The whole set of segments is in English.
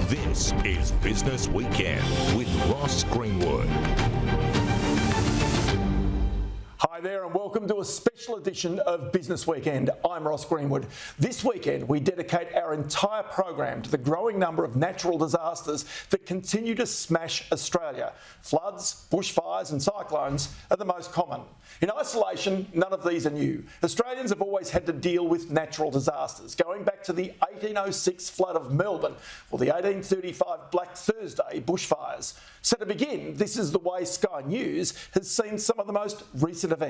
This is Business Weekend with Ross Greenwood. Hi there and welcome to a special edition of Business Weekend. I'm Ross Greenwood. This weekend we dedicate our entire program to the growing number of natural disasters that continue to smash Australia. Floods, bushfires and cyclones are the most common. In isolation, none of these are new. Australians have always had to deal with natural disasters, going back to the 1806 flood of Melbourne or the 1835 Black Thursday bushfires. So to begin, this is the way Sky News has seen some of the most recent events.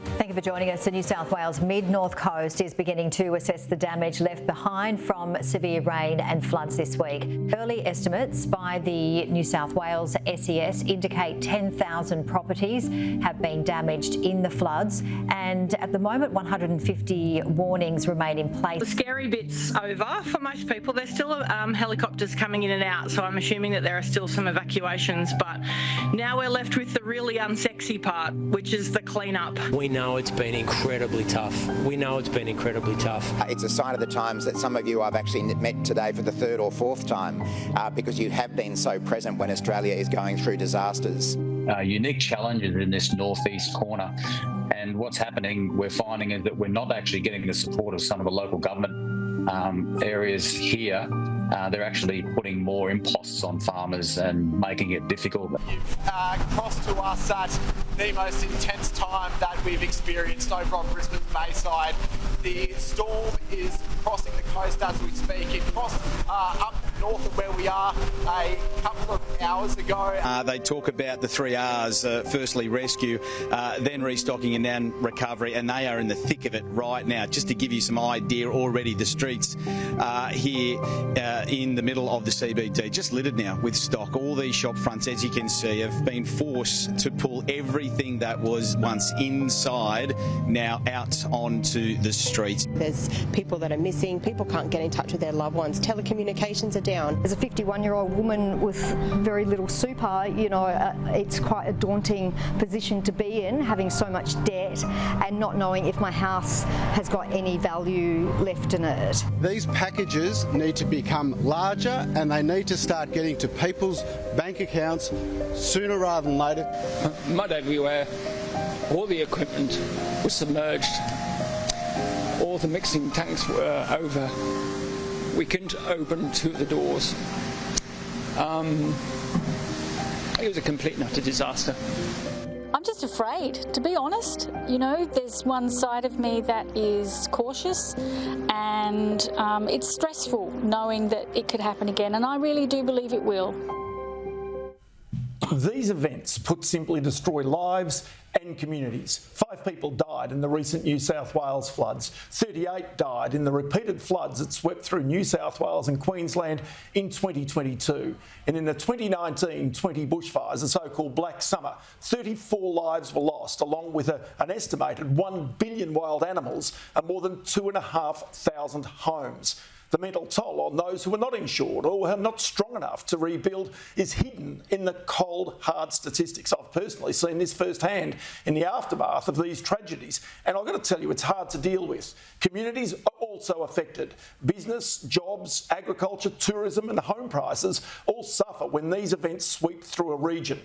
Thank you for joining us. The New South Wales mid-north coast is beginning to assess the damage left behind from severe rain and floods this week. Early estimates by the New South Wales SES indicate 10,000 properties have been damaged in the floods, and at the moment 150 warnings remain in place. The scary bit's over for most people. There's still helicopters coming in and out, so I'm assuming that there are still some evacuations, but now we're left with the really unsexy part, which is the clean-up. We know it's been incredibly tough. It's a sign of the times that some of you I've actually met today for the third or fourth time because you have been so present when Australia is going through disasters. Unique challenges in this northeast corner, and what's happening, we're finding, is that we're not actually getting the support of some of the local government areas here. They're actually putting more imposts on farmers and making it difficult. You've crossed to us at the most intense time that we've experienced over on Brisbane's Bayside. The storm is crossing the coast as we speak. It crossed up north of where we are a couple of hours ago. They talk about the 3 R's, firstly rescue, then restocking and then recovery, and they are in the thick of it right now. Just to give you some idea, already the streets here in the middle of the CBD just littered now with stock. All these shop fronts, as you can see, have been forced to pull everything that was once inside now out onto the streets. There's people that are missing, people can't get in touch with their loved ones, telecommunications are down. As a 51-year-old woman with very little super, it's quite a daunting position to be in, having so much debt and not knowing if my house has got any value left in it. These packages need to become larger and they need to start getting to people's bank accounts sooner rather than later. Mud everywhere, all the equipment was submerged, all the mixing tanks were over, we couldn't open two of the doors. It was a complete and utter disaster. I'm just afraid, to be honest. There's one side of me that is cautious and it's stressful knowing that it could happen again, and I really do believe it will. These events, put simply, destroy lives and communities. 5 people died in the recent New South Wales floods. 38 died in the repeated floods that swept through New South Wales and Queensland in 2022. And in the 2019-20 bushfires, the so-called Black Summer, 34 lives were lost, along with an estimated 1 billion wild animals and more than 2,500 homes. The mental toll on those who are not insured or are not strong enough to rebuild is hidden in the cold, hard statistics. I've personally seen this firsthand in the aftermath of these tragedies, and I've got to tell you, it's hard to deal with. Communities are also affected. Business, jobs, agriculture, tourism and home prices all suffer when these events sweep through a region.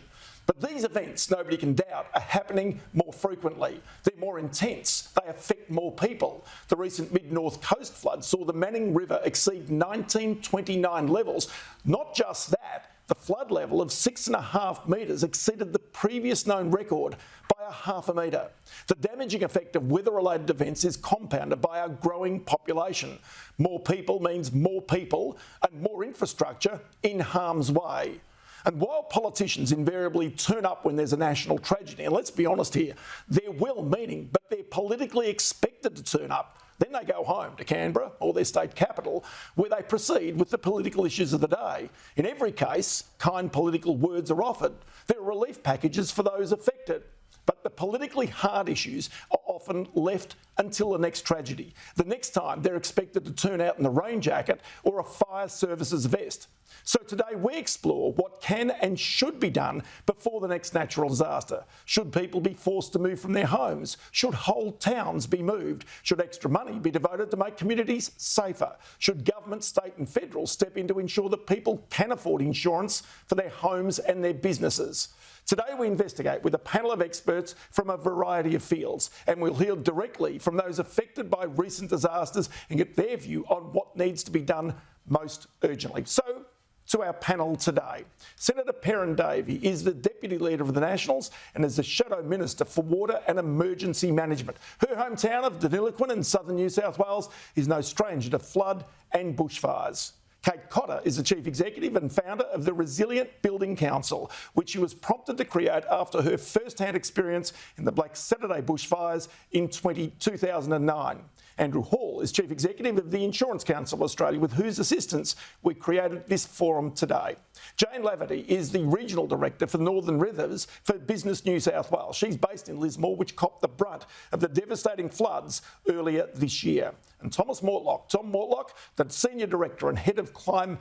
But these events, nobody can doubt, are happening more frequently. They're more intense. They affect more people. The recent mid-north coast flood saw the Manning River exceed 1929 levels. Not just that, the flood level of 6.5 metres exceeded the previous known record by 0.5 metre. The damaging effect of weather-related events is compounded by our growing population. More people means more people and more infrastructure in harm's way. And while politicians invariably turn up when there's a national tragedy, and let's be honest here, they're well-meaning, but they're politically expected to turn up. Then they go home to Canberra or their state capital, where they proceed with the political issues of the day. In every case, kind political words are offered. There are relief packages for those affected. But the politically hard issues are often left until the next tragedy. The next time they're expected to turn out in a rain jacket or a fire services vest. So today we explore what can and should be done before the next natural disaster. Should people be forced to move from their homes? Should whole towns be moved? Should extra money be devoted to make communities safer? Should government, state and federal step in to ensure that people can afford insurance for their homes and their businesses? Today we investigate with a panel of experts from a variety of fields, and we'll hear directly from those affected by recent disasters and get their view on what needs to be done most urgently. So, to our panel today. Senator Perrin Davey is the Deputy Leader of the Nationals and is the Shadow Minister for Water and Emergency Management. Her hometown of Deniliquin in southern New South Wales is no stranger to flood and bushfires. Kate Cotter is the Chief Executive and founder of the Resilient Building Council, which she was prompted to create after her first-hand experience in the Black Saturday bushfires in 2009. Andrew Hall is Chief Executive of the Insurance Council of Australia, with whose assistance we created this forum today. Jane Laverty is the Regional Director for Northern Rivers for Business New South Wales. She's based in Lismore, which copped the brunt of the devastating floods earlier this year. And Tom Mortlock, the Senior Director and Head of Climate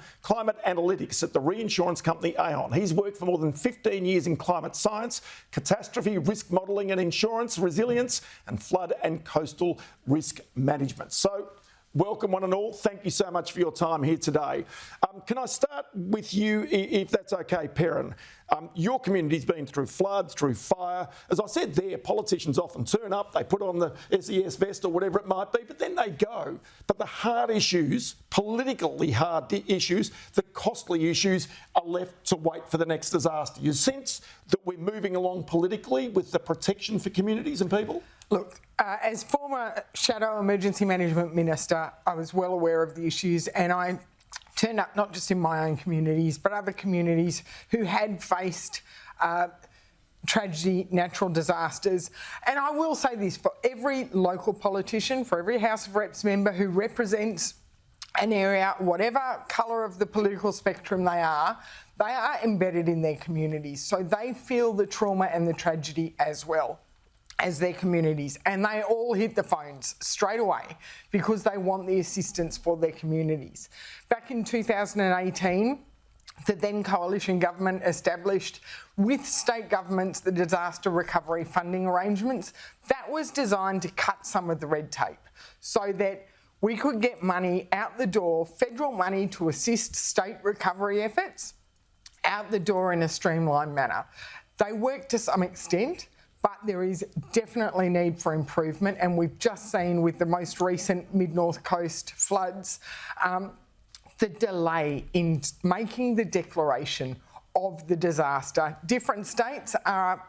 Analytics at the reinsurance company Aon. He's worked for more than 15 years in climate science, catastrophe risk modelling and insurance, resilience, and flood and coastal risk management. So, welcome one and all. Thank you so much for your time here today. Can I start with you, if that's okay, Perrin? Your community's been through floods, through fire. As I said there, politicians often turn up, they put on the SES vest or whatever it might be, but then they go. But the hard issues, politically hard issues, the costly issues are left to wait for the next disaster. You sense that we're moving along politically with the protection for communities and people? Look, as former Shadow Emergency Management Minister, I was well aware of the issues, and I turned up not just in my own communities, but other communities who had faced tragedy, natural disasters. And I will say this, for every local politician, for every House of Reps member who represents an area, whatever colour of the political spectrum they are embedded in their communities. So they feel the trauma and the tragedy as well as their communities, and they all hit the phones straight away because they want the assistance for their communities. Back in 2018, the then coalition government established with state governments the disaster recovery funding arrangements. That was designed to cut some of the red tape so that we could get money out the door, federal money to assist state recovery efforts, out the door in a streamlined manner. They worked to some extent, but there is definitely need for improvement, and we've just seen with the most recent Mid-North Coast floods the delay in making the declaration of the disaster. Different states have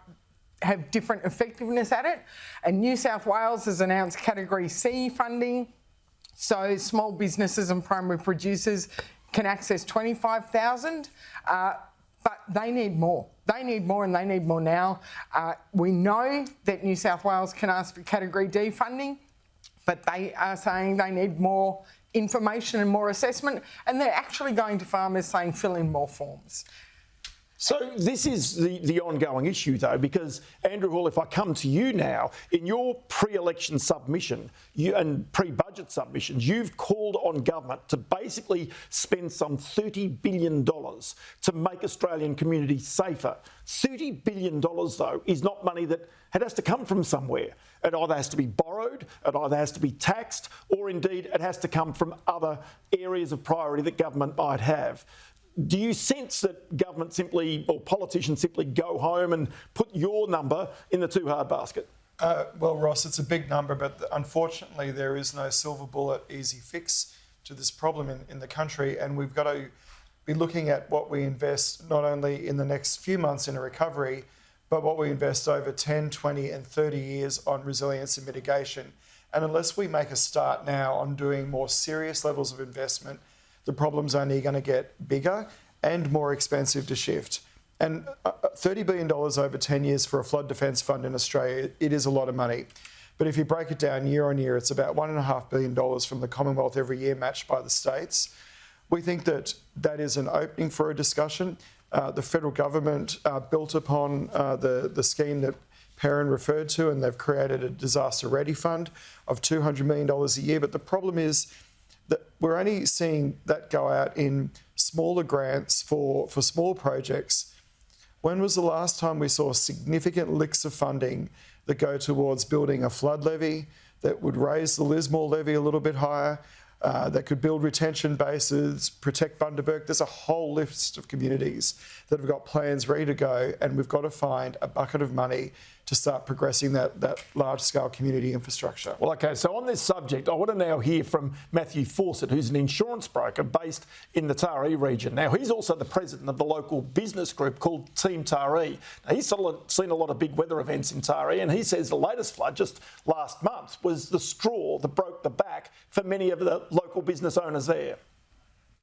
different effectiveness at it, and New South Wales has announced Category C funding, so small businesses and primary producers can access $25,000, but they need more. They need more, and they need more now. We know that New South Wales can ask for Category D funding, but they are saying they need more information and more assessment, and they're actually going to farmers saying fill in more forms. So this is the ongoing issue, though, because, Andrew Hall, if I come to you now, in your pre-election submission and pre-budget submissions, you've called on government to basically spend some $30 billion to make Australian communities safer. $30 billion, though, is not money that has to come from somewhere. It either has to be borrowed, it either has to be taxed, or indeed it has to come from other areas of priority that government might have. Do you sense that government simply, or politicians simply go home and put your number in the too hard basket? Well, Ross, it's a big number, but unfortunately there is no silver bullet, easy fix to this problem in the country, and we've got to be looking at what we invest not only in the next few months in a recovery, but what we invest over 10, 20 and 30 years on resilience and mitigation. And unless we make a start now on doing more serious levels of investment, the problem's only going to get bigger and more expensive to shift. And $30 billion over 10 years for a flood defence fund in Australia, it is a lot of money. But if you break it down year on year, it's about $1.5 billion from the Commonwealth every year, matched by the states. We think that that is an opening for a discussion. The federal government built upon the scheme that Perrin referred to, and they've created a disaster ready fund of $200 million a year. But the problem is that we're only seeing that go out in smaller grants for small projects. When was the last time we saw significant licks of funding that go towards building a flood levy that would raise the Lismore levy a little bit higher, that could build retention bases, protect Bundaberg? There's a whole list of communities that have got plans ready to go, and we've got to find a bucket of money to start progressing that large-scale community infrastructure. Well, OK, so on this subject, I want to now hear from Matthew Fawcett, who's an insurance broker based in the Taree region. Now, he's also the president of the local business group called Team Taree. Now, he's seen a lot of big weather events in Taree, and he says the latest flood just last month was the straw that broke the back for many of the local business owners there.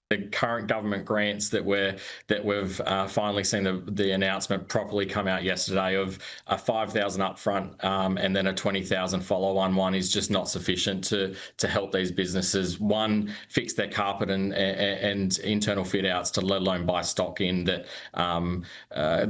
The current government grants that we've finally seen the announcement properly come out yesterday of a $5,000 upfront and then a $20,000 follow-on one is just not sufficient to help these businesses, one, fix their carpet and internal fit outs, to let alone buy stock in that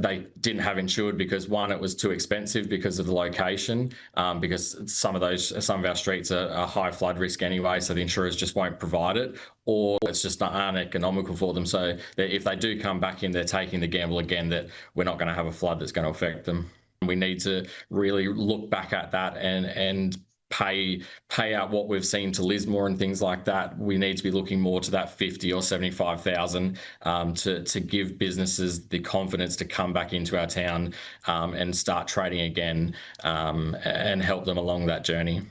they didn't have insured because, one, it was too expensive because of the location, because some of our streets are high flood risk anyway, so the insurers just won't provide it, or it's just not uneconomical for them. So if they do come back in, they're taking the gamble again that we're not going to have a flood that's going to affect them. We need to really look back at that and pay out what we've seen to Lismore and things like that. We need to be looking more to that 50 or 75,000 to give businesses the confidence to come back into our town and start trading again and help them along that journey.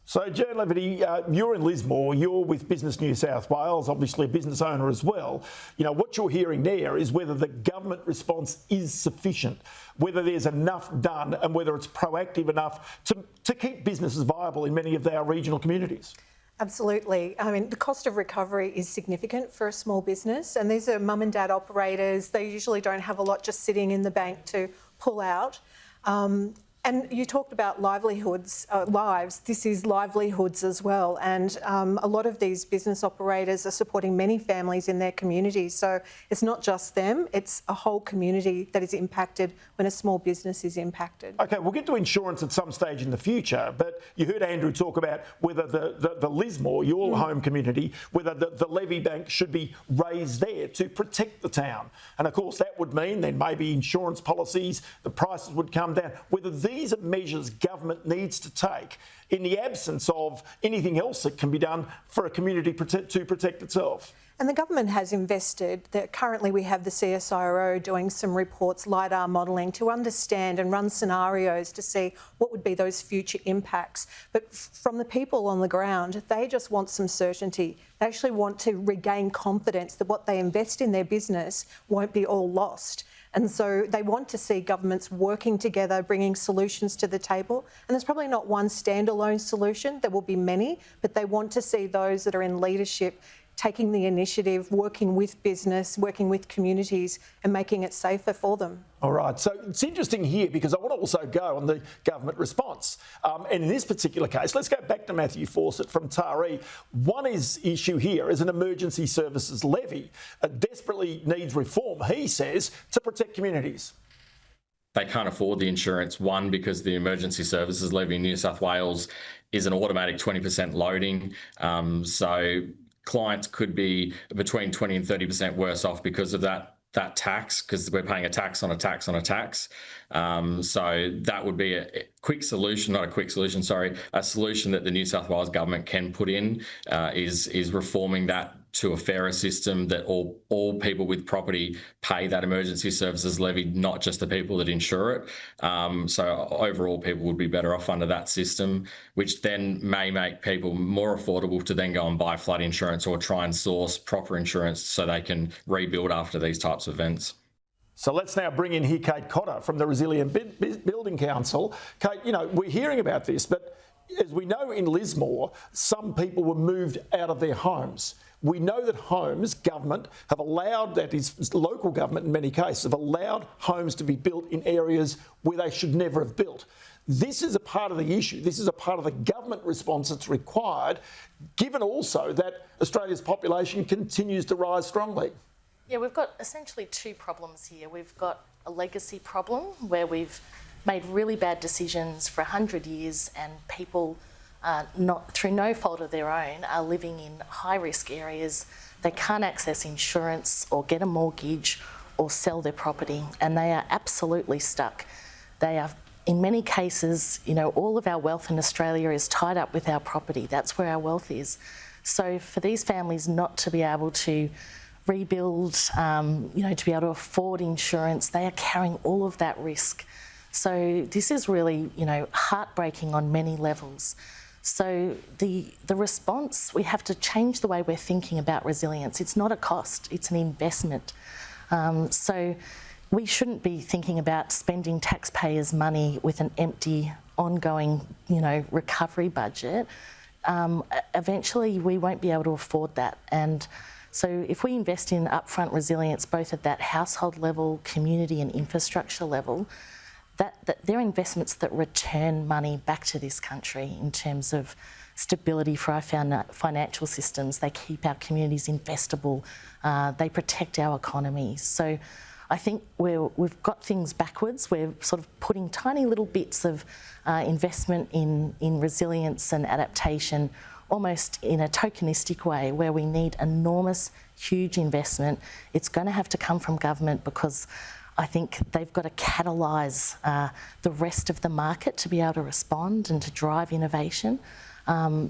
So, Jan Leverty, you're in Lismore, you're with Business New South Wales, obviously a business owner as well. You know, what you're hearing there is whether the government response is sufficient, whether there's enough done and whether it's proactive enough to keep businesses viable in many of our regional communities. Absolutely. I mean, the cost of recovery is significant for a small business, and these are mum and dad operators. They usually don't have a lot just sitting in the bank to pull out. And you talked about livelihoods, lives. This is livelihoods as well. And a lot of these business operators are supporting many families in their communities. So it's not just them, it's a whole community that is impacted when a small business is impacted. OK, we'll get to insurance at some stage in the future, but you heard Andrew talk about whether the Lismore, your home community, whether the levy bank should be raised there to protect the town. And of course, that would mean then maybe insurance policies, the prices would come down. Whether these are measures government needs to take in the absence of anything else that can be done for a community to protect itself. And the government has invested. Currently we have the CSIRO doing some reports, LIDAR modelling, to understand and run scenarios to see what would be those future impacts. But from the people on the ground, they just want some certainty. They actually want to regain confidence that what they invest in their business won't be all lost. And so they want to see governments working together, bringing solutions to the table. And there's probably not one standalone solution. There will be many, but they want to see those that are in leadership taking the initiative, working with business, working with communities and making it safer for them. All right, so it's interesting here because I want to also go on the government response. And in this particular case, let's go back to Matthew Fawcett from Taree. One issue here is an emergency services levy. It desperately needs reform, he says, to protect communities. They can't afford the insurance, one, because the emergency services levy in New South Wales is an automatic 20% loading. So clients could be between 20 and 30% worse off because of that tax, because we're paying a tax on a tax on a tax. So that would be a quick solution, a solution that the New South Wales government can put in is reforming that to a fairer system that all people with property pay that emergency services levy, not just the people that insure it. So overall, people would be better off under that system, which then may make people more affordable to then go and buy flood insurance or try and source proper insurance so they can rebuild after these types of events. So let's now bring in here Kate Cotter from the Resilient Building Council. Kate, you know, we're hearing about this, but as we know in Lismore, some people were moved out of their homes. We know that homes, government, have allowed, that is local government in many cases, have allowed homes to be built in areas where they should never have built. This is a part of the issue. This is a part of the government response that's required, given also that Australia's population continues to rise strongly. Yeah, we've got essentially two problems here. We've got a legacy problem where we've made really bad decisions for 100 years and people not through no fault of their own, are living in high-risk areas. They can't access insurance or get a mortgage or sell their property, and they are absolutely stuck. They are, in many cases, you know, all of our wealth in Australia is tied up with our property. That's where our wealth is. So for these families not to be able to rebuild, you know, to be able to afford insurance, they are carrying all of that risk. So this is really, you know, heartbreaking on many levels. So the response, we have to change the way we're thinking about resilience. It's not a cost, it's an investment. So we shouldn't be thinking about spending taxpayers' money with an empty, ongoing, you know, recovery budget. Eventually we won't be able to afford that. And so if we invest in upfront resilience, both at that household level, community and infrastructure level, that they're investments that return money back to this country in terms of stability for our financial systems. They keep our communities investable. They protect our economies. So I think we've got things backwards. We're sort of putting tiny little bits of investment in resilience and adaptation almost in a tokenistic way, where we need enormous, huge investment. It's going to have to come from government, because I think they've got to catalyse the rest of the market to be able to respond and to drive innovation.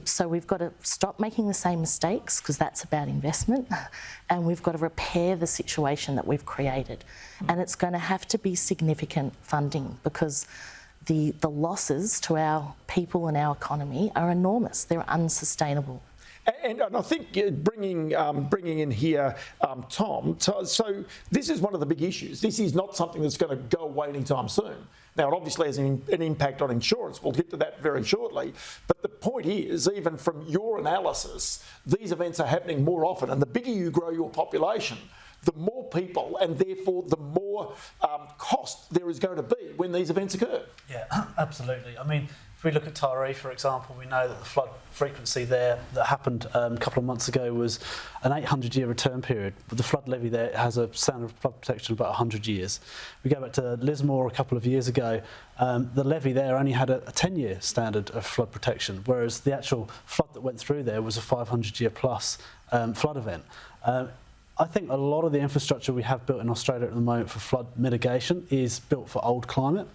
So we've got to stop making the same mistakes, because that's about investment, and we've got to repair the situation that we've created. And it's going to have to be significant funding, because the losses to our people and our economy are enormous. They're unsustainable. And I think bringing in here Tom, so this is one of the big issues. This is not something that's going to go away anytime soon. Now, it obviously has an impact on insurance. We'll get to that very shortly. But the point is, even from your analysis, these events are happening more often. And the bigger you grow your population, the more people, and therefore the more cost there is going to be when these events occur. Yeah, absolutely. I mean, if we look at Taree, for example, we know that the flood frequency there that happened a couple of months ago was an 800-year return period. But the flood levy there has a standard of flood protection of about 100 years. We go back to Lismore a couple of years ago, the levy there only had a 10-year standard of flood protection, whereas the actual flood that went through there was a 500-year plus flood event. I think a lot of the infrastructure we have built in Australia at the moment for flood mitigation is built for old climate.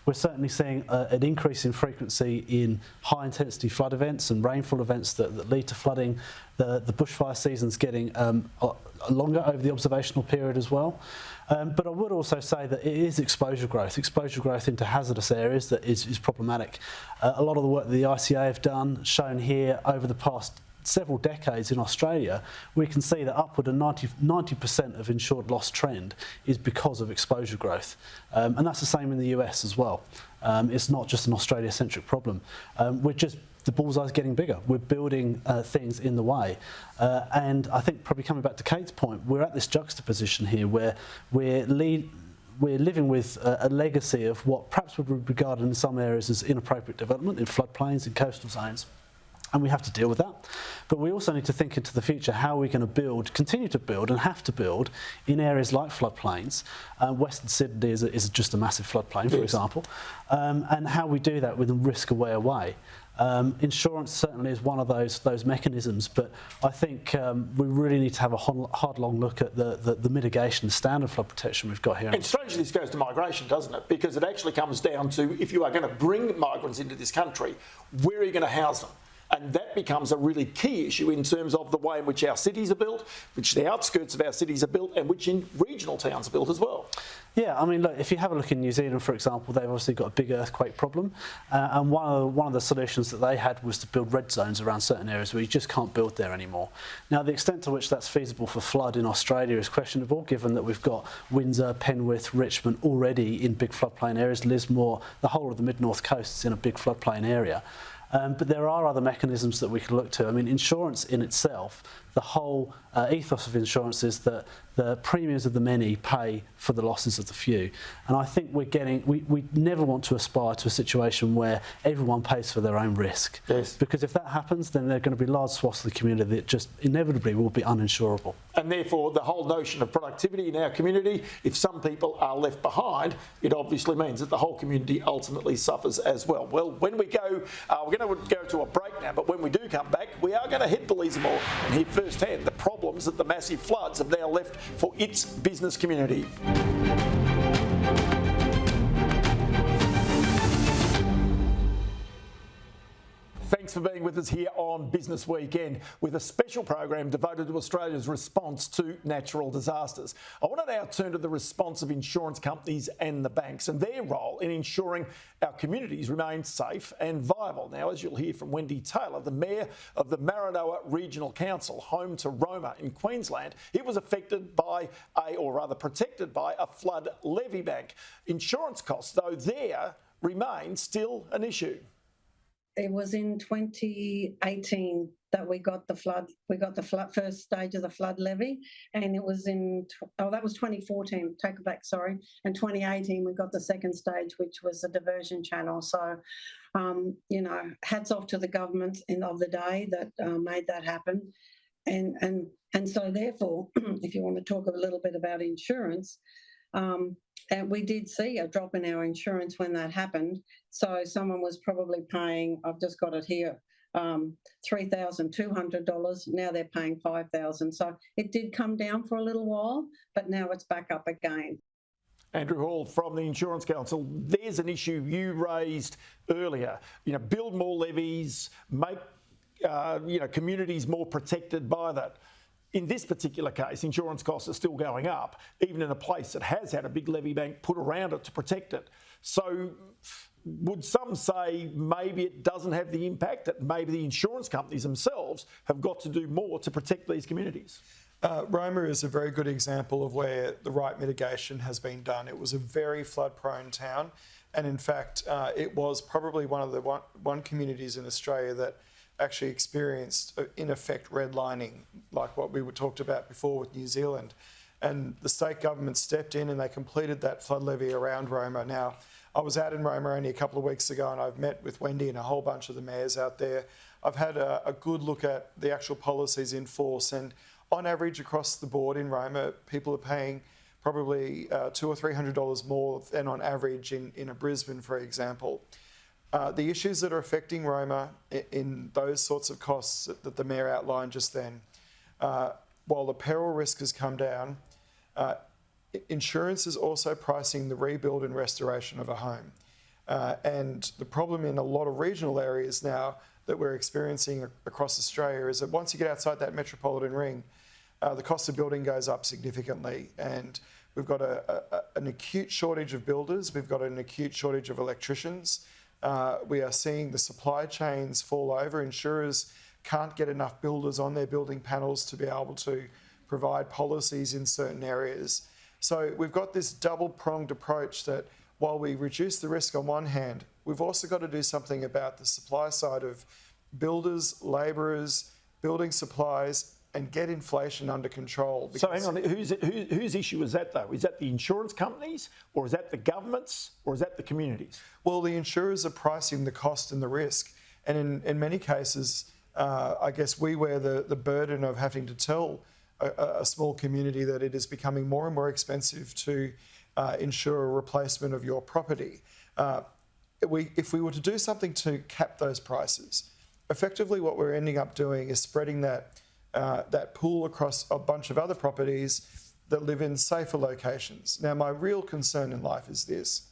We're certainly seeing an increase in frequency in high-intensity flood events and rainfall events that lead to flooding. The bushfire season's getting longer over the observational period as well. But I would also say that it is exposure growth into hazardous areas that is problematic. A lot of the work that the ICA have done, shown here over the past several decades in Australia, we can see that upward of 90% of insured loss trend is because of exposure growth. And that's the same in the US as well. It's not just an Australia-centric problem. The bullseye's getting bigger. We're building things in the way. And I think, probably coming back to Kate's point, we're at this juxtaposition here where we're living with a legacy of what perhaps would be regarded in some areas as inappropriate development in floodplains and coastal zones. And we have to deal with that. But we also need to think into the future how we're going to continue to build and have to build in areas like floodplains. Western Sydney is just a massive floodplain, for example. And how we do that with a risk-aware way. Insurance certainly is one of those mechanisms, but I think we really need to have a hard, long look at the mitigation, standard flood protection we've got here. And strangely, this goes to migration, doesn't it? Because it actually comes down to, if you are going to bring migrants into this country, where are you going to house them? And that becomes a really key issue in terms of the way in which our cities are built, which the outskirts of our cities are built, and which in regional towns are built as well. Yeah, I mean, look, if you have a look in New Zealand, for example, they've obviously got a big earthquake problem. And one of the solutions that they had was to build red zones around certain areas where you just can't build there anymore. Now, the extent to which that's feasible for flood in Australia is questionable, given that we've got Windsor, Penrith, Richmond already in big floodplain areas, Lismore, the whole of the mid-north coast is in a big floodplain area. But there are other mechanisms that we can look to. I mean, insurance in itself, the whole ethos of insurance is that the premiums of the many pay for the losses of the few. And I think we never want to aspire to a situation where everyone pays for their own risk. Yes. Because if that happens, then there are going to be large swaths of the community that just inevitably will be uninsurable. And therefore, the whole notion of productivity in our community, if some people are left behind, it obviously means that the whole community ultimately suffers as well. Well, when we go, we're going going to go to a break now, but when we do come back, we are going to head to Lismore and hear firsthand the problems that the massive floods have now left for its business community. Thanks for being with us here on Business Weekend with a special program devoted to Australia's response to natural disasters. I want to now turn to the response of insurance companies and the banks and their role in ensuring our communities remain safe and viable. Now, as you'll hear from Wendy Taylor, the Mayor of the Maranoa Regional Council, home to Roma in Queensland, it was affected by protected by a flood levy bank. Insurance costs, though, there remain still an issue. It was in 2018 that we got the flood. We got the first stage of the flood levy, and it was that was 2014. Take it back, sorry. In 2018, we got the second stage, which was a diversion channel. So, hats off to the government of the day that made that happen, and so therefore, if you want to talk a little bit about insurance. And we did see a drop in our insurance when that happened. So someone was probably paying, I've just got it here, $3,200. Now they're paying $5,000. So it did come down for a little while, but now it's back up again. Andrew Hall from the Insurance Council, there's an issue you raised earlier. Build more levies, make communities more protected by that. In this particular case, insurance costs are still going up, even in a place that has had a big levy bank put around it to protect it. So would some say maybe it doesn't have the impact, that maybe the insurance companies themselves have got to do more to protect these communities? Roma is a very good example of where the right mitigation has been done. It was a very flood-prone town, and in fact, it was probably one of the one communities in Australia that actually experienced, in effect, redlining, like what we were talked about before with New Zealand. And the state government stepped in and they completed that flood levy around Roma. Now, I was out in Roma only a couple of weeks ago and I've met with Wendy and a whole bunch of the mayors out there. I've had a good look at the actual policies in force, and on average across the board in Roma, people are paying probably $200 or $300 more than on average in a Brisbane, for example. The issues that are affecting Roma in those sorts of costs that the Mayor outlined just then, while the peril risk has come down, insurance is also pricing the rebuild and restoration of a home. And the problem in a lot of regional areas now that we're experiencing across Australia is that once you get outside that metropolitan ring, the cost of building goes up significantly. And we've got an acute shortage of builders, we've got an acute shortage of electricians. We are seeing the supply chains fall over. Insurers can't get enough builders on their building panels to be able to provide policies in certain areas. So we've got this double-pronged approach that while we reduce the risk on one hand, we've also got to do something about the supply side of builders, labourers, building supplies, and get inflation under control. So hang on, whose issue is that though? Is that the insurance companies, or is that the governments, or is that the communities? Well, the insurers are pricing the cost and the risk. And in many cases, I guess we wear the burden of having to tell a small community that it is becoming more and more expensive to insure a replacement of your property. If we were to do something to cap those prices, effectively what we're ending up doing is spreading that pool across a bunch of other properties that live in safer locations. Now, my real concern in life is this.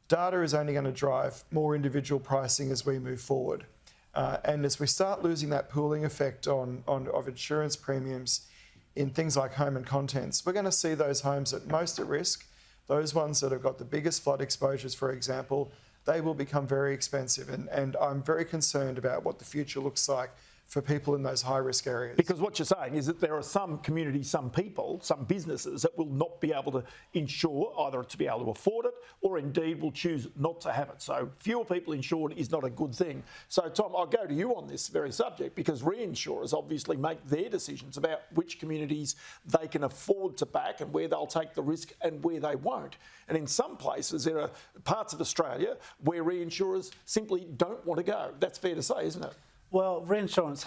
Data is only going to drive more individual pricing as we move forward. And as we start losing that pooling effect of insurance premiums in things like home and contents, we're going to see those homes most at risk, those ones that have got the biggest flood exposures, for example, they will become very expensive. And I'm very concerned about what the future looks like for people in those high-risk areas. Because what you're saying is that there are some communities, some people, some businesses that will not be able to insure, either to be able to afford it or indeed will choose not to have it. So fewer people insured is not a good thing. So Tom, I'll go to you on this very subject because reinsurers obviously make their decisions about which communities they can afford to back and where they'll take the risk and where they won't. And in some places, there are parts of Australia where reinsurers simply don't want to go. That's fair to say, isn't it? Well, reinsurance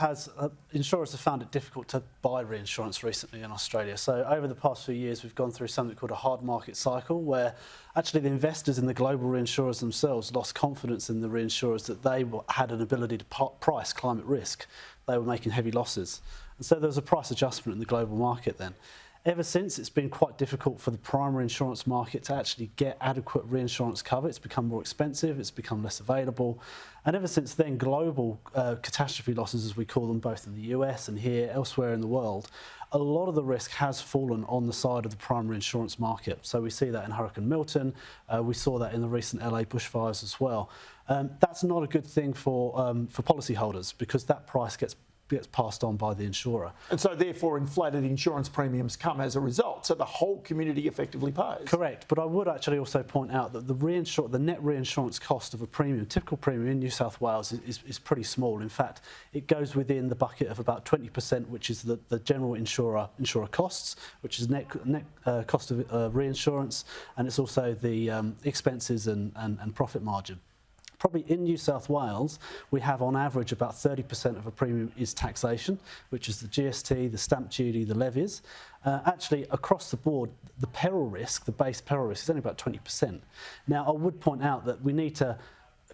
insurers have found it difficult to buy reinsurance recently in Australia. So over the past few years, we've gone through something called a hard market cycle, where actually the investors in the global reinsurers themselves lost confidence in the reinsurers that they had an ability to price climate risk. They were making heavy losses. And so there was a price adjustment in the global market then. Ever since, it's been quite difficult for the primary insurance market to actually get adequate reinsurance cover. It's become more expensive, it's become less available. And ever since then, global catastrophe losses, as we call them, both in the US and here, elsewhere in the world, a lot of the risk has fallen on the side of the primary insurance market. So we see that in Hurricane Milton, we saw that in the recent LA bushfires as well. That's not a good thing for policyholders, because that price gets passed on by the insurer. And so therefore inflated insurance premiums come as a result, so the whole community effectively pays. Correct, but I would actually also point out that the net reinsurance cost of a premium, typical premium in New South Wales is pretty small. In fact, it goes within the bucket of about 20%, which is the general insurer costs, which is net cost of reinsurance, and it's also the expenses and profit margin. Probably in New South Wales, we have on average about 30% of a premium is taxation, which is the GST, the stamp duty, the levies. Actually, across the board, the peril risk, the base peril risk, is only about 20%. Now, I would point out that we need to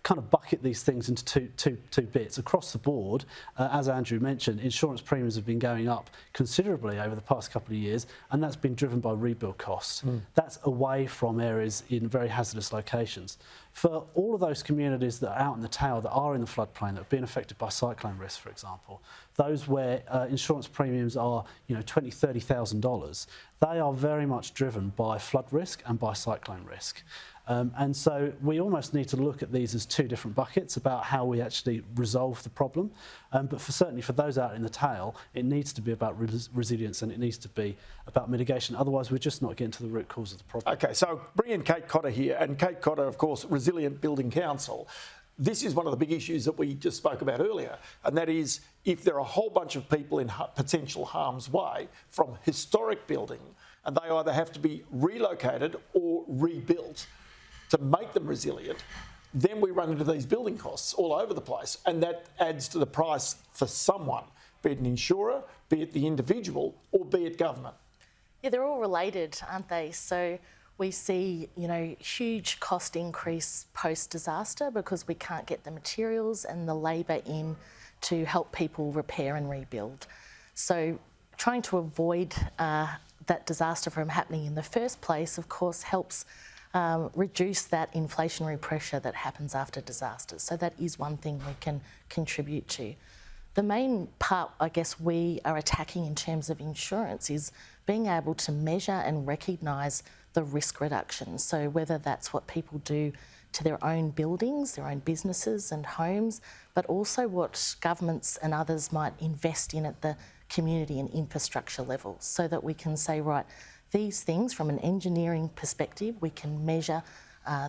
kind of bucket these things into two bits. Across the board, as Andrew mentioned, insurance premiums have been going up considerably over the past couple of years, and that's been driven by rebuild costs. That's away from areas in very hazardous locations. For all of those communities that are out in the tail, that are in the floodplain, that have been affected by cyclone risk, for example, those where insurance premiums are, $20,000, $30,000, they are very much driven by flood risk and by cyclone risk. And so we almost need to look at these as two different buckets about how we actually resolve the problem. But certainly for those out in the tail, it needs to be about resilience, and it needs to be about mitigation. Otherwise, we're just not getting to the root cause of the problem. Okay, so bring in Kate Cotter here. And Kate Cotter, of course, Resilient Building Council. This is one of the big issues that we just spoke about earlier, and that is if there are a whole bunch of people in potential harm's way from historic building, and they either have to be relocated or rebuilt to make them resilient, then we run into these building costs all over the place, and that adds to the price for someone, be it an insurer, be it the individual, or be it government. Yeah, they're all related, aren't they? So we see, huge cost increase post-disaster because we can't get the materials and the labour in to help people repair and rebuild. So trying to avoid that disaster from happening in the first place, of course, helps reduce that inflationary pressure that happens after disasters. So that is one thing we can contribute to. The main part, I guess, we are attacking in terms of insurance is being able to measure and recognise the risk reduction. So whether that's what people do to their own buildings, their own businesses and homes, but also what governments and others might invest in at the community and infrastructure level, so that we can say, right, these things from an engineering perspective, we can measure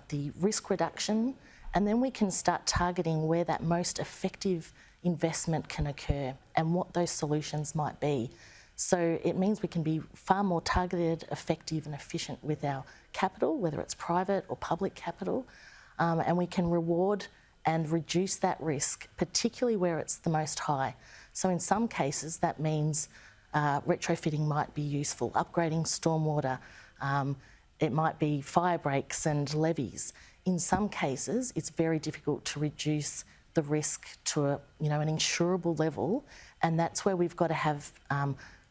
the risk reduction, and then we can start targeting where that most effective investment can occur and what those solutions might be. So it means we can be far more targeted, effective and efficient with our capital, whether it's private or public capital, and we can reward and reduce that risk, particularly where it's the most high. So in some cases that means retrofitting might be useful, upgrading stormwater, it might be fire breaks and levees. In some cases, it's very difficult to reduce the risk to an insurable level, and that's where we've got to have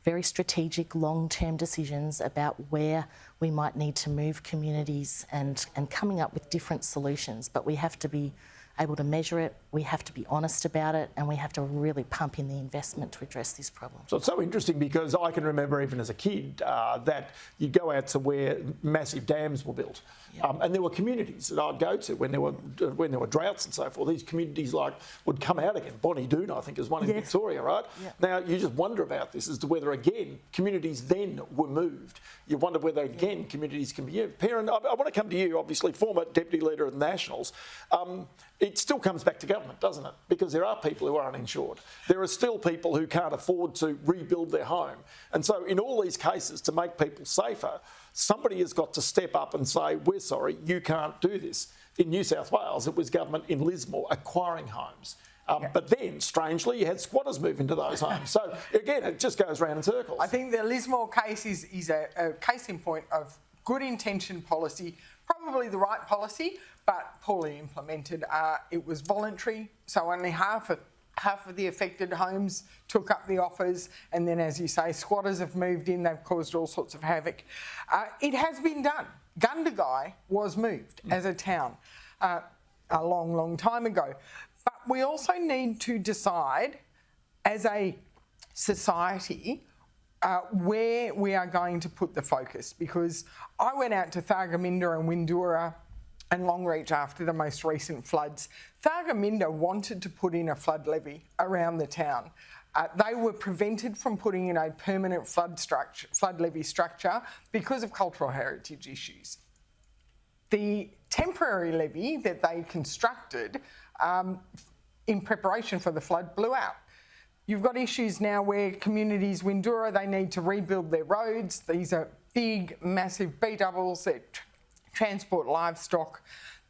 very strategic long-term decisions about where we might need to move communities and coming up with different solutions. But we have to be able to measure it, we have to be honest about it, and we have to really pump in the investment to address this problem. So it's so interesting because I can remember even as a kid that you'd go out to where massive dams were built. Yep. And there were communities that I'd go to when there were droughts and so forth. These communities would come out again. Bonnie Doon, I think, is one in Victoria, right? Yep. Now, you just wonder about this as to whether, again, communities then were moved. You wonder whether, again, communities can be moved. Perrin, I want to come to you, obviously, former Deputy Leader of the Nationals. It still comes back to government, doesn't it? Because there are people who are uninsured. There are still people who can't afford to rebuild their home. And so in all these cases, to make people safer, somebody has got to step up and say, we're sorry, you can't do this. In New South Wales, it was government in Lismore acquiring homes But then, strangely, you had squatters move into those homes. So, again, it just goes round in circles. I think the Lismore case is a case in point of good intention policy, probably the right policy, but poorly implemented. It was voluntary, so only half of the affected homes took up the offers, and then, as you say, squatters have moved in. They've caused all sorts of havoc. It has been done. Gundagai was moved as a town a long, long time ago. But we also need to decide, as a society, where we are going to put the focus, because I went out to Thargomindah and Windura and Longreach after the most recent floods. Thargomindah wanted to put in a flood levy around the town. They were prevented from putting in a permanent flood levy structure because of cultural heritage issues. The temporary levy that they constructed in preparation for the flood blew out. You've got issues now where communities, Windura, they need to rebuild their roads. These are big, massive B-doubles that transport livestock.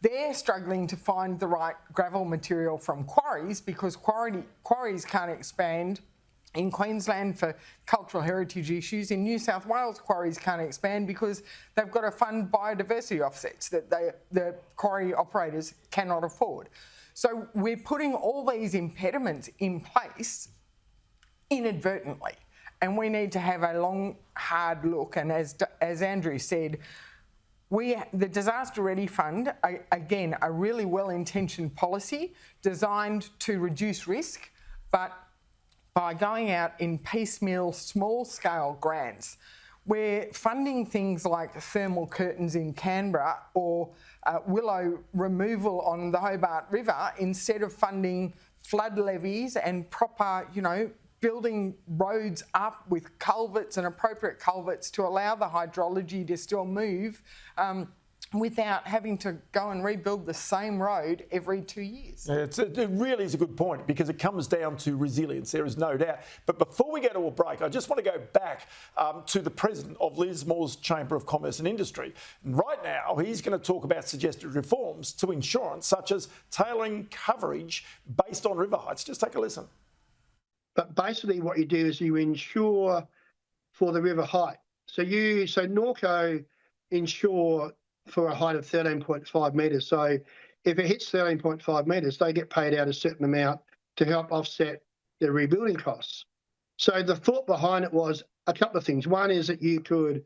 They're struggling to find the right gravel material from quarries because quarries can't expand in Queensland for cultural heritage issues. In New South Wales, quarries can't expand because they've got to fund biodiversity offsets that the quarry operators cannot afford. So we're putting all these impediments in place inadvertently, and we need to have a long, hard look. And as Andrew said, the Disaster Ready Fund, again, a really well-intentioned policy designed to reduce risk, but by going out in piecemeal, small-scale grants, we're funding things like thermal curtains in Canberra or willow removal on the Hobart River instead of funding flood levies and proper, building roads up with culverts and appropriate culverts to allow the hydrology to still move without having to go and rebuild the same road every 2 years. Yeah, it really is a good point because it comes down to resilience, there is no doubt. But before we go to a break, I just want to go back to the president of Lismore's Chamber of Commerce and Industry. And right now, he's going to talk about suggested reforms to insurance, such as tailoring coverage based on river heights. Just take a listen. But basically what you do is you insure for the river height. So Norco insure for a height of 13.5 metres. So if it hits 13.5 metres, they get paid out a certain amount to help offset their rebuilding costs. So the thought behind it was a couple of things. One is that you could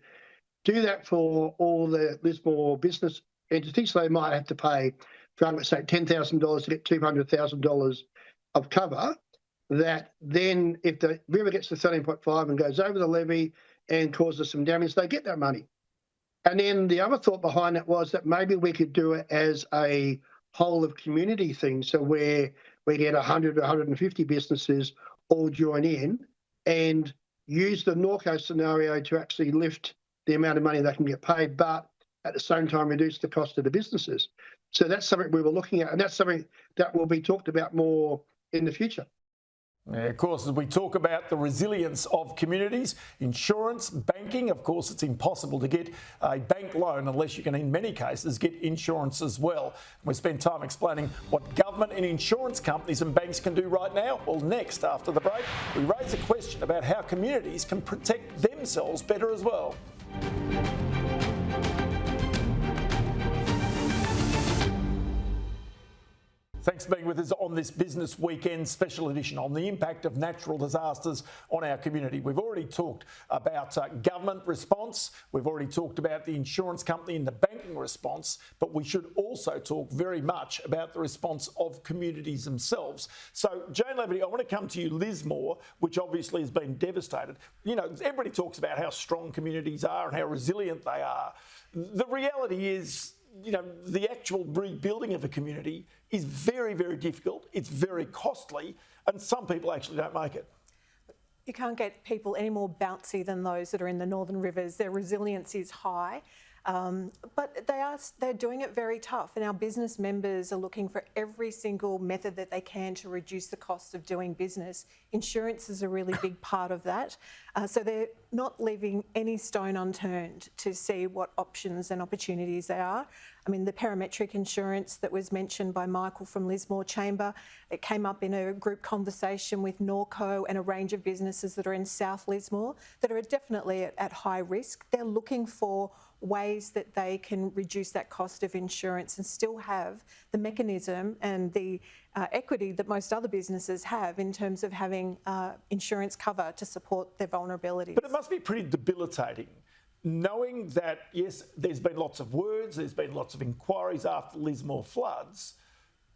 do that for all the Lismore business entities. So they might have to pay, for argument's sake, $10,000 to get $200,000 of cover. That then if the river gets to 13.5 and goes over the levee and causes some damage, they get that money. And then the other thought behind it was that maybe we could do it as a whole of community thing. So where we get 100 or 150 businesses all join in and use the Norco scenario to actually lift the amount of money they can get paid, but at the same time reduce the cost of the businesses. So that's something we were looking at, and that's something that will be talked about more in the future. Yeah, of course, as we talk about the resilience of communities, insurance, banking, of course, it's impossible to get a bank loan unless you can, in many cases, get insurance as well. We spend time explaining what government and insurance companies and banks can do right now. Well, next, after the break, we raise a question about how communities can protect themselves better as well. Thanks for being with us on this Business Weekend special edition on the impact of natural disasters on our community. We've already talked about government response. We've already talked about the insurance company and the banking response, but we should also talk very much about the response of communities themselves. So, Jane Leverty, I want to come to you, Lismore, which obviously has been devastated. Everybody talks about how strong communities are and how resilient they are. The reality is, the actual rebuilding of a community is very, very difficult. It's very costly, and some people actually don't make it. You can't get people any more bouncy than those that are in the Northern Rivers. Their resilience is high, but they're doing it very tough. And our business members are looking for every single method that they can to reduce the cost of doing business. Insurance is a really big part of that. So they're not leaving any stone unturned to see what options and opportunities there are. I mean, the parametric insurance that was mentioned by Michael from Lismore Chamber, it came up in a group conversation with Norco and a range of businesses that are in South Lismore that are definitely at high risk. They're looking for ways that they can reduce that cost of insurance and still have the mechanism and the equity that most other businesses have in terms of having insurance cover to support their vulnerabilities. But it must be pretty debilitating knowing that, yes, there's been lots of words, there's been lots of inquiries after Lismore floods,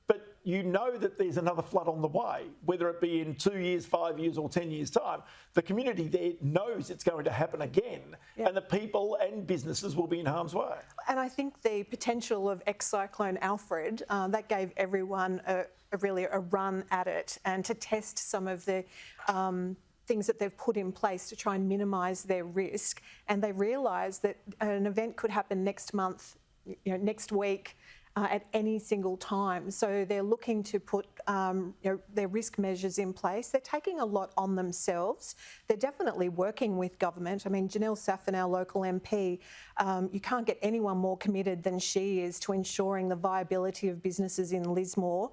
but you know that there's another flood on the way, whether it be in 2 years, 5 years or 10 years' time. The community there knows it's going to happen again, and the people and businesses will be in harm's way. And I think the potential of ex-cyclone Alfred, that gave everyone really a run at it, and to test some of the things that they've put in place to try and minimise their risk. And they realised that an event could happen next month, next week, at any single time. So they're looking to put their risk measures in place. They're taking a lot on themselves. They're definitely working with government. I mean, Janelle Saffin, our local MP, you can't get anyone more committed than she is to ensuring the viability of businesses in Lismore.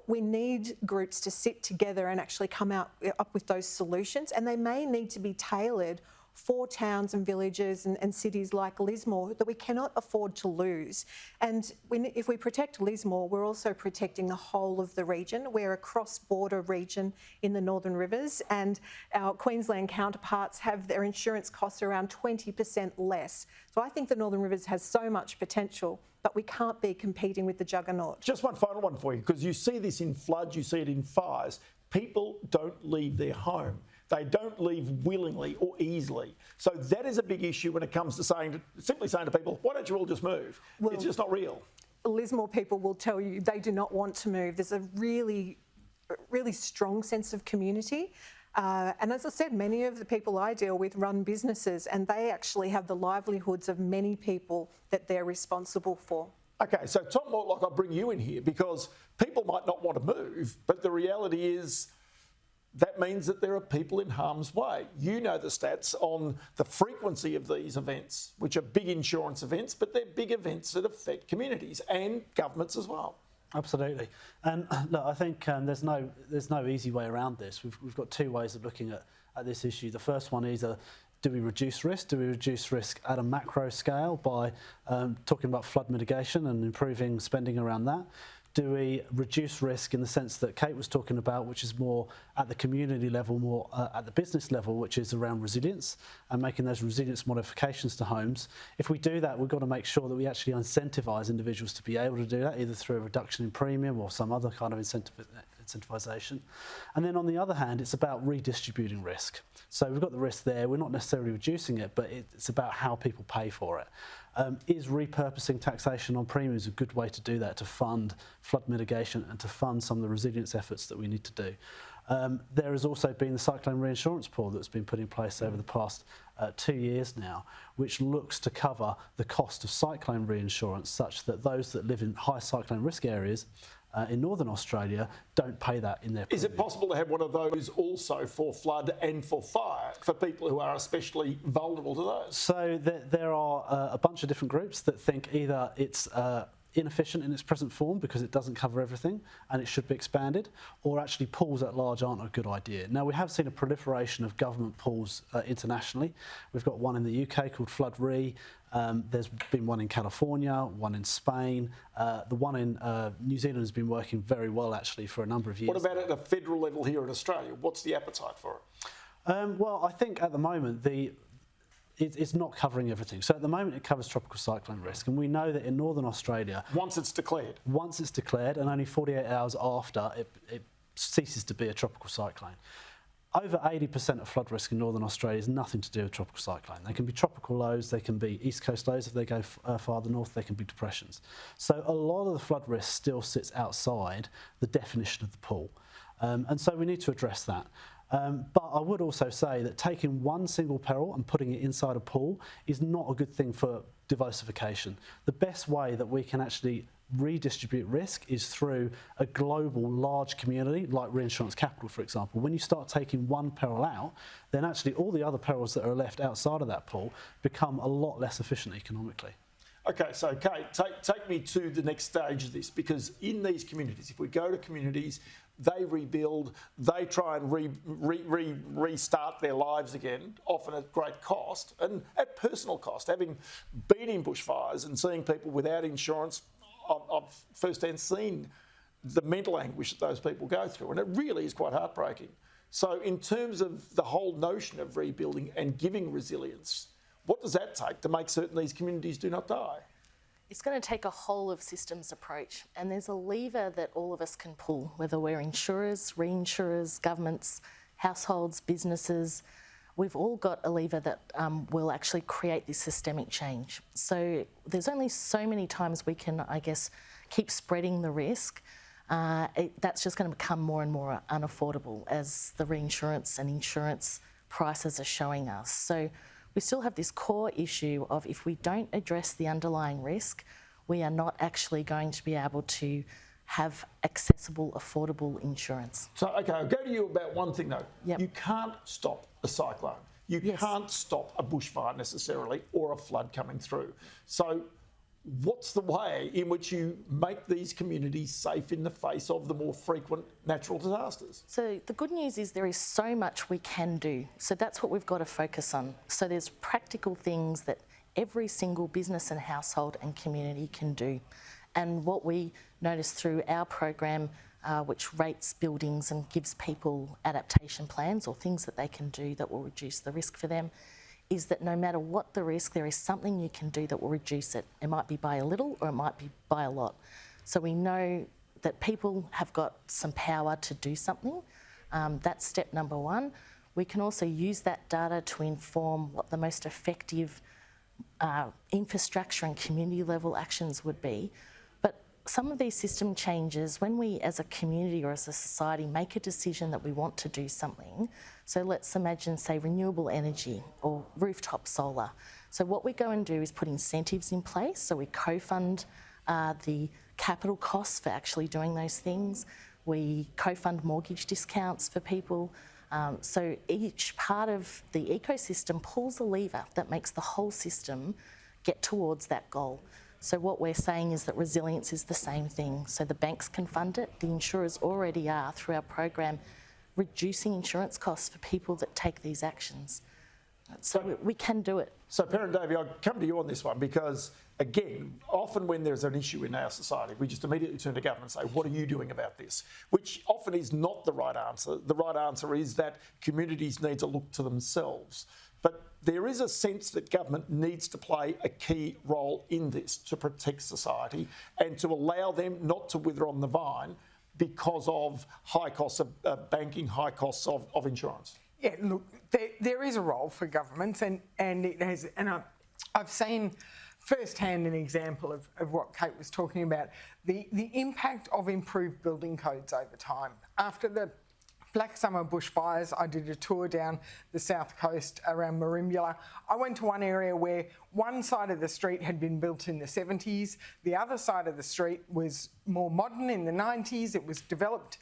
We need groups to sit together and actually come up with those solutions, and they may need to be tailored for towns and villages and cities like Lismore that we cannot afford to lose. And if we protect Lismore, we're also protecting the whole of the region. We're a cross-border region in the Northern Rivers, and our Queensland counterparts have their insurance costs around 20% less. So I think the Northern Rivers has so much potential, but we can't be competing with the juggernaut. Just one final one for you, because you see this in floods, you see it in fires. People don't leave their home. They don't leave willingly or easily. So that is a big issue when it comes to simply saying to people, why don't you all just move? Well, it's just not real. Lismore people will tell you they do not want to move. There's a really strong sense of community. And as I said, many of the people I deal with run businesses, and they actually have the livelihoods of many people that they're responsible for. Okay, so Tom Mortlock, I'll bring you in here because people might not want to move, but the reality is that means that there are people in harm's way. You know the stats on the frequency of these events, which are big insurance events, but they're big events that affect communities and governments as well. Absolutely. And look, I think there's no easy way around this. We've got two ways of looking at this issue. The first one is do we reduce risk? Do we reduce risk at a macro scale by talking about flood mitigation and improving spending around that? Do we reduce risk in the sense that Kate was talking about, which is more at the community level, more at the business level, which is around resilience and making those resilience modifications to homes? If we do that, we've got to make sure that we actually incentivise individuals to be able to do that, either through a reduction in premium or some other kind of incentivisation. And then on the other hand, it's about redistributing risk. So we've got the risk there. We're not necessarily reducing it, but it's about how people pay for it. Is repurposing taxation on premiums a good way to do that, to fund flood mitigation and to fund some of the resilience efforts that we need to do? There has also been the cyclone reinsurance pool that's been put in place over the past 2 years now, which looks to cover the cost of cyclone reinsurance such that those that live in high cyclone risk areas in Northern Australia don't pay that in their premium. Is it possible to have one of those also for flood and for fire, for people who are especially vulnerable to those? So there are a bunch of different groups that think either it's inefficient in its present form because it doesn't cover everything and it should be expanded, or actually pools at large aren't a good idea. Now, we have seen a proliferation of government pools internationally. We've got one in the UK called Flood Re. There's been one in California, one in Spain. The one in New Zealand has been working very well, actually, for a number of years. What about at a federal level here in Australia? What's the appetite for it? Well, I think at the moment it's not covering everything. So at the moment it covers tropical cyclone risk, and we know that in Northern Australia... Once it's declared? Once it's declared, and only 48 hours after, it ceases to be a tropical cyclone. Over 80% of flood risk in Northern Australia is nothing to do with tropical cyclone. They can be tropical lows, they can be east coast lows if they go farther north, they can be depressions. So a lot of the flood risk still sits outside the definition of the pool. And so we need to address that. But I would also say that taking one single peril and putting it inside a pool is not a good thing for diversification. The best way that we can actually redistribute risk is through a global large community like Reinsurance Capital, for example. When you start taking one peril out, then actually all the other perils that are left outside of that pool become a lot less efficient economically. Okay, so Kate, take me to the next stage of this, because in these communities, if we go to communities, they rebuild, they try and restart their lives again, often at great cost and at personal cost. Having been in bushfires and seeing people without insurance, I've firsthand seen the mental anguish that those people go through, and it really is quite heartbreaking. So in terms of the whole notion of rebuilding and giving resilience, what does that take to make certain these communities do not die? It's going to take a whole of systems approach, and there's a lever that all of us can pull, whether we're insurers, reinsurers, governments, households, businesses. We've all got a lever that will actually create this systemic change. So there's only so many times we can, I guess, keep spreading the risk. That's just going to become more and more unaffordable as the reinsurance and insurance prices are showing us. So we still have this core issue of, if we don't address the underlying risk, we are not actually going to be able to have accessible, affordable insurance. So, okay, I'll go to you about one thing though. Yep. You can't stop a cyclone. You can't stop a bushfire necessarily, or a flood coming through. So what's the way in which you make these communities safe in the face of the more frequent natural disasters? So the good news is there is so much we can do. So that's what we've got to focus on. So there's practical things that every single business and household and community can do. And what we notice through our program, which rates buildings and gives people adaptation plans or things that they can do that will reduce the risk for them, is that no matter what the risk, there is something you can do that will reduce it. It might be by a little or it might be by a lot. So we know that people have got some power to do something. That's step number one. We can also use that data to inform what the most effective infrastructure and community level actions would be. But some of these system changes, when we as a community or as a society make a decision that we want to do something, so let's imagine, say, renewable energy or rooftop solar. So what we go and do is put incentives in place. So we co-fund the capital costs for actually doing those things. We co-fund mortgage discounts for people. So each part of the ecosystem pulls a lever that makes the whole system get towards that goal. So what we're saying is that resilience is the same thing. So the banks can fund it. The insurers already are, through our program, reducing insurance costs for people that take these actions. So we can do it. So Perrin Davey, I'll come to you on this one, because again, often when there's an issue in our society, we just immediately turn to government and say, what are you doing about this? Which often is not the right answer. The right answer is that communities need to look to themselves. But there is a sense that government needs to play a key role in this to protect society and to allow them not to wither on the vine because of high costs of banking, high costs of insurance. Yeah, look, there is a role for governments, and it has, and I've seen firsthand an example of what Kate was talking about, the impact of improved building codes over time. After the Black Summer bushfires, I did a tour down the south coast around Merimbula. I went to one area where one side of the street had been built in the 70s, the other side of the street was more modern in the 90s, it was developed,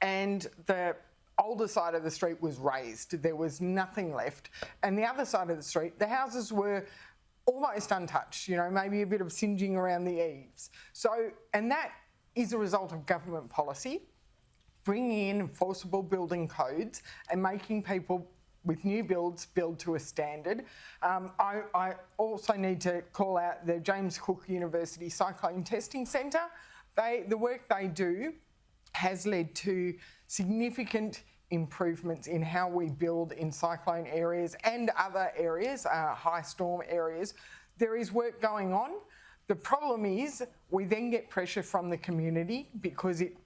and the older side of the street was raised. There was nothing left. And the other side of the street, the houses were almost untouched, you know, maybe a bit of singeing around the eaves. So, and that is a result of government policy, bringing in enforceable building codes and making people with new builds build to a standard. I also need to call out the James Cook University Cyclone Testing Centre. The work they do has led to significant improvements in how we build in cyclone areas and other areas, high storm areas. There is work going on. The problem is we then get pressure from the community because it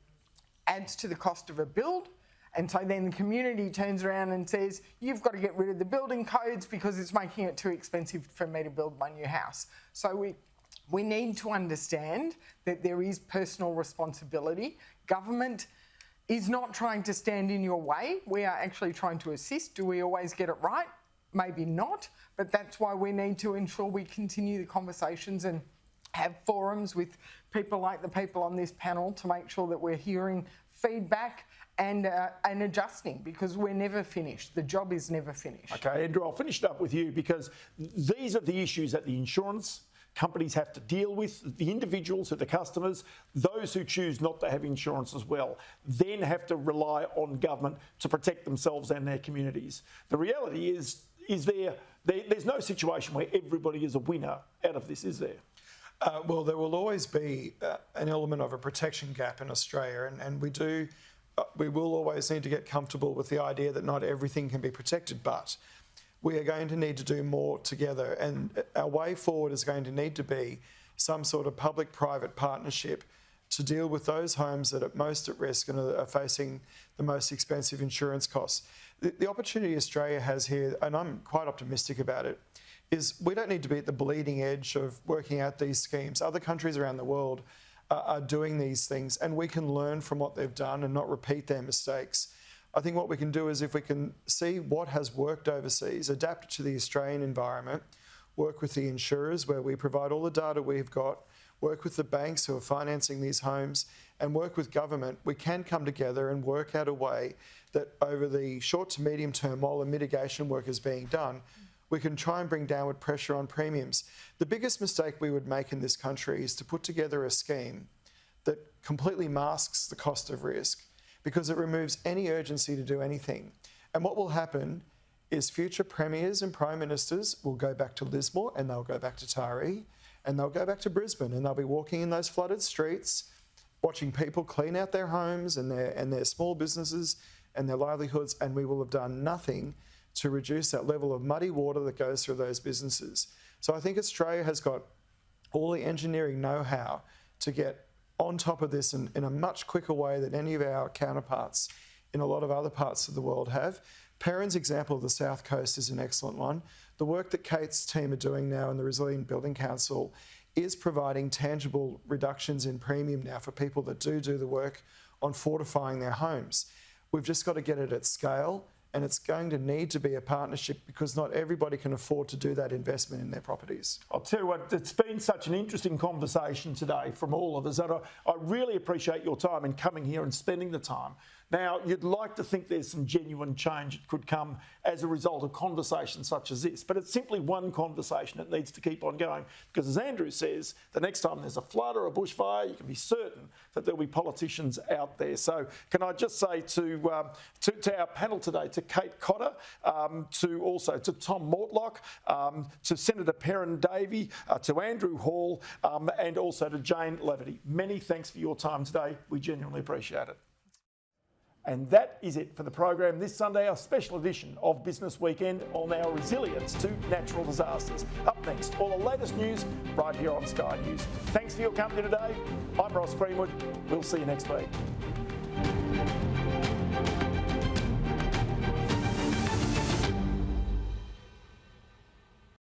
adds to the cost of a build, and so then the community turns around and says, you've got to get rid of the building codes because it's making it too expensive for me to build my new house. So we need to understand that there is personal responsibility. Government is not trying to stand in your way. We are actually trying to assist. Do we always get it right? Maybe not, but that's why we need to ensure we continue the conversations and have forums with people like the people on this panel to make sure that we're hearing feedback and adjusting, because we're never finished. The job is never finished. Okay, Andrew, I'll finish it up with you, because these are the issues at the insurance companies have to deal with, the individuals who are the customers, those who choose not to have insurance as well, then have to rely on government to protect themselves and their communities. The reality is there's no situation where everybody is a winner out of this, is there? Well, there will always be an element of a protection gap in Australia, and we will always need to get comfortable with the idea that not everything can be protected, but we are going to need to do more together, and our way forward is going to need to be some sort of public-private partnership to deal with those homes that are most at risk and are facing the most expensive insurance costs. The opportunity Australia has here, and I'm quite optimistic about it, is we don't need to be at the bleeding edge of working out these schemes. Other countries around the world are doing these things, and we can learn from what they've done and not repeat their mistakes. I think what we can do is, if we can see what has worked overseas, adapt it to the Australian environment, work with the insurers where we provide all the data we've got, work with the banks who are financing these homes, and work with government, we can come together and work out a way that over the short to medium term, while the mitigation work is being done, we can try and bring downward pressure on premiums. The biggest mistake we would make in this country is to put together a scheme that completely masks the cost of risk, because it removes any urgency to do anything. And what will happen is future premiers and prime ministers will go back to Lismore, and they'll go back to Taree, and they'll go back to Brisbane, and they'll be walking in those flooded streets, watching people clean out their homes and their small businesses and their livelihoods, and we will have done nothing to reduce that level of muddy water that goes through those businesses. So I think Australia has got all the engineering know-how to get on top of this in a much quicker way than any of our counterparts in a lot of other parts of the world have. Perrin's example of the South Coast is an excellent one. The work that Kate's team are doing now in the Resilient Building Council is providing tangible reductions in premium now for people that do the work on fortifying their homes. We've just got to get it at scale, and it's going to need to be a partnership, because not everybody can afford to do that investment in their properties. I'll tell you what, it's been such an interesting conversation today from all of us, that I really appreciate your time in coming here and spending the time. Now, you'd like to think there's some genuine change that could come as a result of conversations such as this, but it's simply one conversation that needs to keep on going, because as Andrew says, the next time there's a flood or a bushfire, you can be certain that there'll be politicians out there. So can I just say to our panel today, to Kate Cotter, to Tom Mortlock, to Senator Perrin Davey, to Andrew Hall, and also to Jane Leverty. Many thanks for your time today. We genuinely appreciate it. And that is it for the program this Sunday, our special edition of Business Weekend on our resilience to natural disasters. Up next, all the latest news right here on Sky News. Thanks for your company today. I'm Ross Greenwood. We'll see you next week.